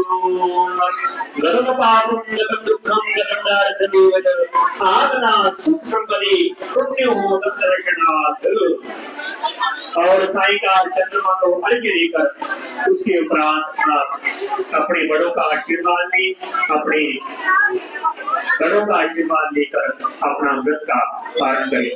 गतं पापं गतं दुःखं गतं दारिद्र्यमेव च आदनात् सुख संपदि पुण्यो तत्दर्शनात्। और सायंकाल चंद्रमा को अर्घ्य देकर उसके उपरांत अपने बड़ों का आशीर्वाद ले, अपने बड़ों का आशीर्वाद लेकर अपना व्रत का पालन करें।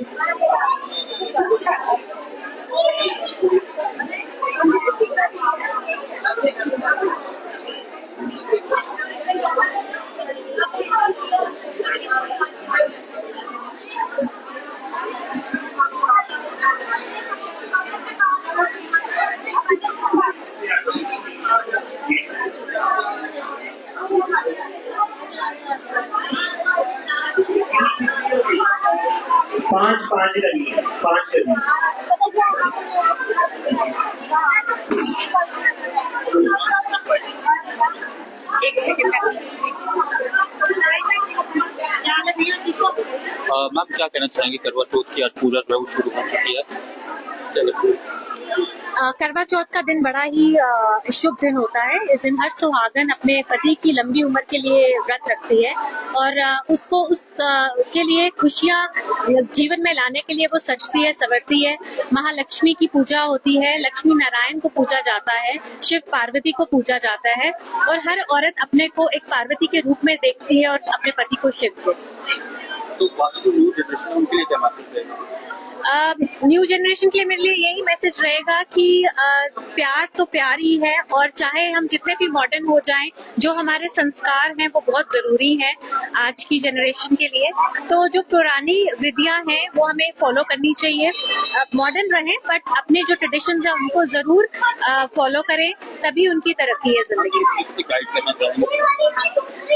5 करिए, 5 करिए। एक सेकंड मैम क्या कहना चाहेंगे? करवा चौथ की आज पूजा जो है वो शुरू हो चुकी है। करवा चौथ का दिन बड़ा ही शुभ दिन होता है। इस दिन हर सुहागन अपने पति की लंबी उम्र के लिए व्रत रखती है और उसको के लिए खुशियां जीवन में लाने के लिए वो सजती है, संवरती है। महालक्ष्मी की पूजा होती है, लक्ष्मी नारायण को पूजा जाता है, शिव पार्वती को पूजा जाता है और हर औरत अपने को एक पार्वती के रूप में देखती है और अपने पति को शिव को। तो न्यू जनरेशन उनके लिए क्या मैसेज है? न्यू जनरेशन के लिए मेरे लिए यही मैसेज रहेगा कि प्यार तो प्यार ही है और चाहे हम जितने भी मॉडर्न हो जाएं, जो हमारे संस्कार हैं वो बहुत जरूरी हैं आज की जनरेशन के लिए। तो जो पुरानी विधियां हैं वो हमें फॉलो करनी चाहिए। मॉडर्न रहें बट अपने जो ट्रेडिशंस हैं उनको जरूर फॉलो करें, तभी उनकी तरक्की है जिंदगी में।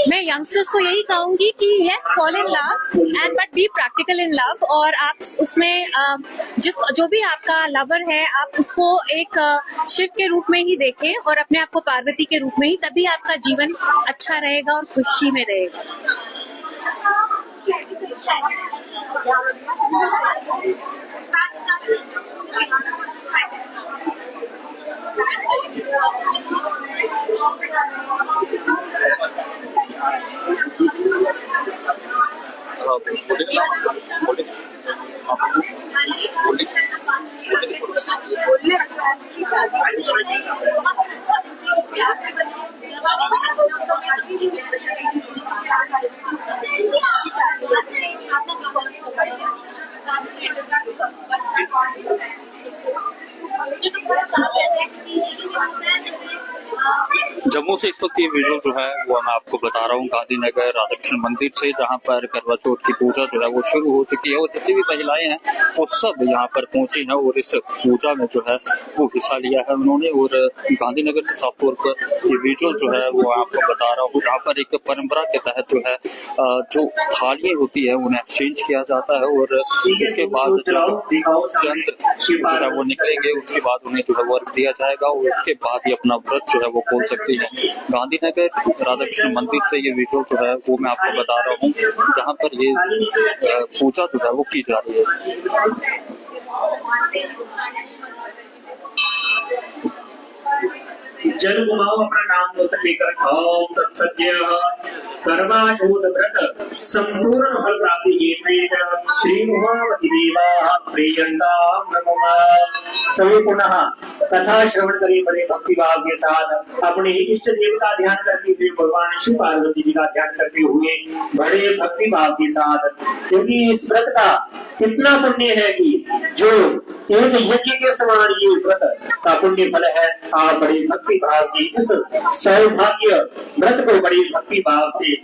मैं यंगस्टर्स को यही कहूंगी कि yes, fall in love and but be practical in love. और आप उसमें जो भी आपका लवर है आप उसको एक शिव के रूप में ही देखें और अपने आप को पार्वती के रूप में ही, तभी आपका जीवन अच्छा रहेगा और खुशी में रहेगा। जम्मू से इस वक्त ये विजुअल जो है वो मैं आपको बता रहा हूँ गांधीनगर राधाकृष्ण मंदिर से, जहाँ पर करवा चौथ की पूजा जो है वो शुरू हो चुकी है और जितनी भी महिलाएं हैं वो सब यहाँ पर पहुंची हैं और इस पूजा में जो है वो हिस्सा लिया है उन्होंने। और गांधीनगर से साफ तौर पर ये विजुअल जो है वो आपको बता रहा हूँ, जहाँ पर एक परंपरा के तहत जो है जो थालियां होती है उन्हें एक्सचेंज किया जाता है और इसके बाद चंद्र जो है वो निकलेंगे, उसके बाद उन्हें जो है वर्क दिया जाएगा और उसके बाद ही अपना व्रत जो है वो खोल सकती है। गांधीनगर राधाकृष्ण मंदिर से ये विजुअल जो है वो मैं आपको बता रहा हूँ, जहाँ पर ये पूजा जो है वो की जा रही है। जल घुमाओ अपना नाम लेकर। ओम तत्सत्य। करवा चौथ व्रत संपूर्ण फल प्राप्ति हेतु श्री उमावती देवा प्रियंताम नमः। सभी पुनः कथा श्रवण करें बड़े भक्ति भाव के साथ, अपने इष्ट देव का ध्यान करते हुए, भगवान शिव पार्वती जी का ध्यान करते हुए बड़े भक्ति भाव के साथ, क्योंकि इस व्रत का कितना पुण्य है कि जो एक यज्ञ के समान ये व्रत का पुण्य फल है। आप बड़े भक्ति भाव की इस सौभाग्य व्रत को बड़ी भक्ति भाव से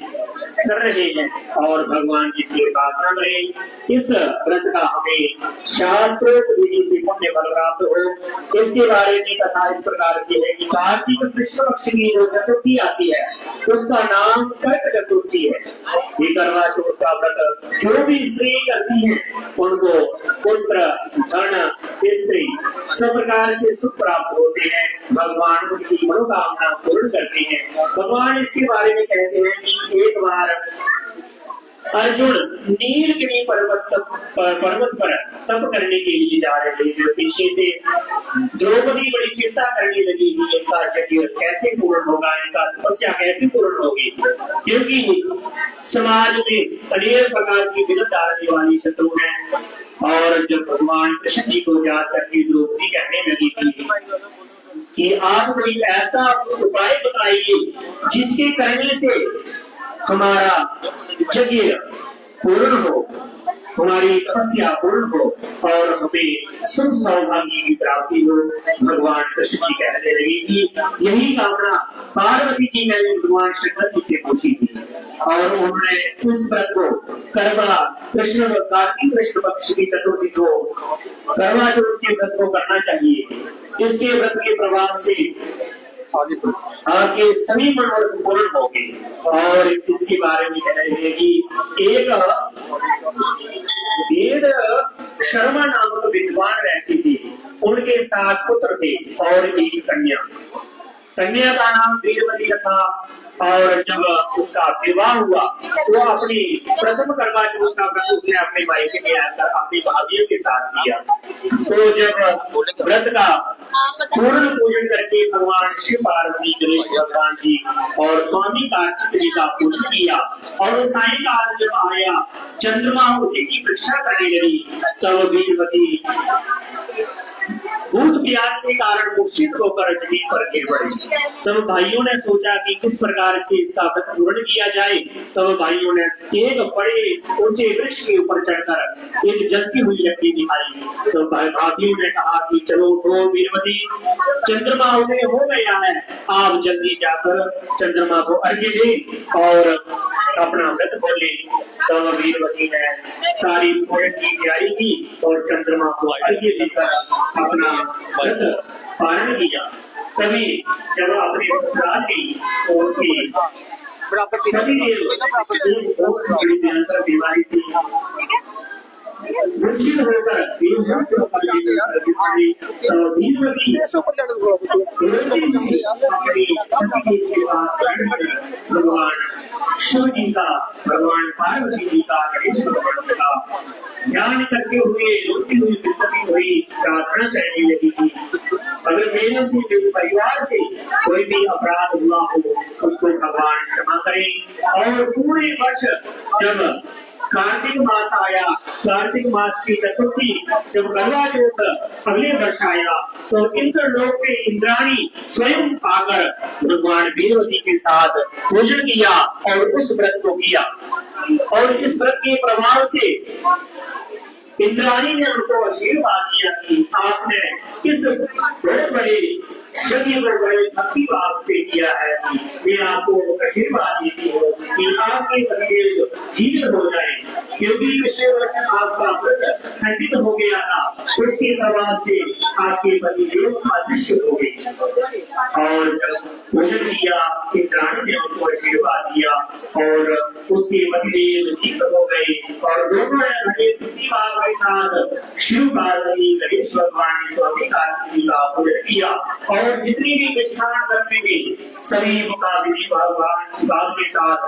कर रहे हैं और भगवान की सेवा कर रहे हैं। इस व्रत का हमें शास्त्रोक्त विधि से पुण्य फल प्राप्त हो, इसके बारे में कथा इस प्रकार से है कि कार्तिक कृष्ण पक्ष की जो चतुर्थी आती है उसका नाम कर्क चतुर्थी है। ये करवा चौथ का व्रत जो भी स्त्री करती है उनको पुत्र, धन, स्त्री सब प्रकार से सुख प्राप्त होते हैं। भगवान उनकी मनोकामना पूर्ण करते हैं। भगवान इसके बारे में कहते हैं कि एक बार अर्जुन नीलगिरी पर्वत पर तप करने के लिए जा रहे थे। पीछे से द्रौपदी बड़ी चिंता करने लगी कि इनका यज्ञ कैसे पूर्ण होगा, इनका तपस्या कैसे पूर्ण होगी, क्योंकि समाज में अनेक प्रकार की विघ्न डालने वाली शत्रु हैं। और जब भगवान कृष्ण जी को याद करके द्रौपदी कहने लगी थी कि आप कोई ऐसा उपाय बताइए जिसके करने से हमारा यज्ञ पूर्ण हो, हमारी तपस्या पूर्ण हो और हमें सुख सौभाग्य की प्राप्ति हो। भगवान कृष्ण जी कहने लगे कि यही कामना पार्वती जी ने भगवान शंकर जी से पूछी थी और उन्होंने इस व्रत को करवा कृष्ण कार्तिक कृष्ण पक्ष की चतुर्थी को करवा चौथ के व्रत को करना चाहिए। इसके व्रत के प्रभाव से आपके सभी मनोरथ पूर्ण होंगे। और इसके बारे में कह रहे हैं कि एक वेद शर्मा नामक विद्वान रहते थे, उनके 7 पुत्र थे और एक कन्या। कन्या का नाम वेदवती रखा और जब उसका विवाह हुआ तो अपनी प्रथम करवा चौथ का व्रत उसने अपने मायके में आकर अपनी भाभियों के साथ किया। तो जब व्रत का पूर्ण पूजन करके भगवान शिव पार्वती गणेश भगवान जी और स्वामी कार्तिक जी का पूजन किया और सायंकाल जब आया चंद्रमा उठी की परीक्षा करने लगी, तब वेदवती भूत प्यास के कारण मूर्छित होकर जमीन पर गिर पड़ी। तब भाइयों ने सोचा कि किस प्रकार से इसका व्रत पूर्ण किया जाए। तब भाइयों ने एक बड़े ऊंचे वृक्ष के ऊपर चढ़कर एक जलती हुई लकड़ी दिखाई। तो भाइयों ने कहा कि चलो उठो वीरवती, चंद्रमा उदय हो गया है, आप जल्दी जाकर चंद्रमा को अर्घ्य दें और अपना व्रत खोले। तब वीरवती ने सारी पूजन की तैयारी की और चंद्रमा को अर्घ्य देकर अपना व्रत पालन किया। तभी जब अपने ससुराल गई तो उसकी सभी भयंकर बीमारी थी, मूर्छित होकर भगवान शिव जी का, भगवान पार्वती जी का, गणेश भगवान का ध्यान करते हुए रोती हुई विपत्ति हुई प्रार्थना करने लगी थी। अगर मेरे से मेरे परिवार से कोई भी अपराध हुआ हो उसको भगवान क्षमा करें। और पूरे वर्ष जब कार्तिक मास आया, कार्तिक मास की चतुर्थी जब करवा चौथ अगले वर्ष आया तो इंद्रलोक से इंद्राणी स्वयं आकर भगवान वीरवती के साथ पूजन किया और उस व्रत को किया। और इस व्रत के प्रभाव से इंद्राणी ने उनको आशीर्वाद दिया कि आपने इस बहुत बड़े यज्ञ को बड़े भक्ति भाव से किया है। मैं आपको आशीर्वाद देती हूँ कि आपके पतिदेव जीवित हो जाए, क्योंकि पिछले वर्ष आपका व्रत खंडित हो गया था, उसके प्रभाव से आपके पतिदेव अदृश्य हो गए। और जब पूजन किया इंद्राणी ने उनको आशीर्वाद दिया और उसके पतिदेव जीवित हो गए। और दोनों ने बड़े भक्ति भाव के साथ शिव पार्वती गणेश भगवान स्वामी कार्तिक जी का पूजन किया और जितनी भी मिष्ठान करने में सभी मुकाबिली भगवान शिव के साथ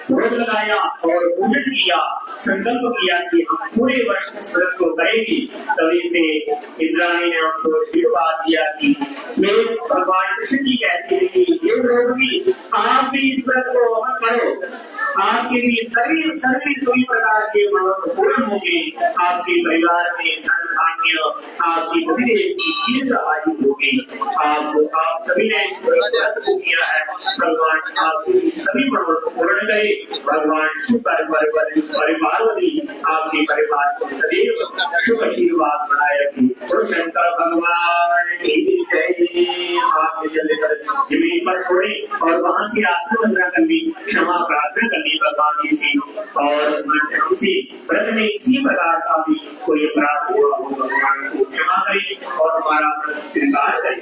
भोग लगाया और पूजन किया, संकल्प किया कि हम पूरे वर्ष इस व्रत को करेंगे। तभी से इंद्राणी ने उनको आशीर्वाद दिया कि वे भगवान कृष्ण जी कहते हैं कि ये लोग भी आप भी इस व्रत को करो, आपके भी सभी प्रकार के मनोरथ पूर्ण होंगे, आपके परिवार में धन धान्य, आपकी पतिदेव की दीर्घ आयु होगी। आप सभी ने इस व्रत को किया है, भगवान आपकी सभी मनोरथ पूर्ण करे। भगवान शिव पार्वती आपके परिवार को सदैव शुभ आशीर्वाद बनाए रखें। तो शंकर भगवान की जय। आपने जल्दी कर जमीन पर छोड़े और वहां से आत्मवंदना करनी, क्षमा प्रार्थना करनी भगवान जी से। और हमसे व्रत में इसी प्रकार का भी कोई अपराध हुआ हो भगवान को क्षमा करें और हमारा व्रत स्वीकार करें।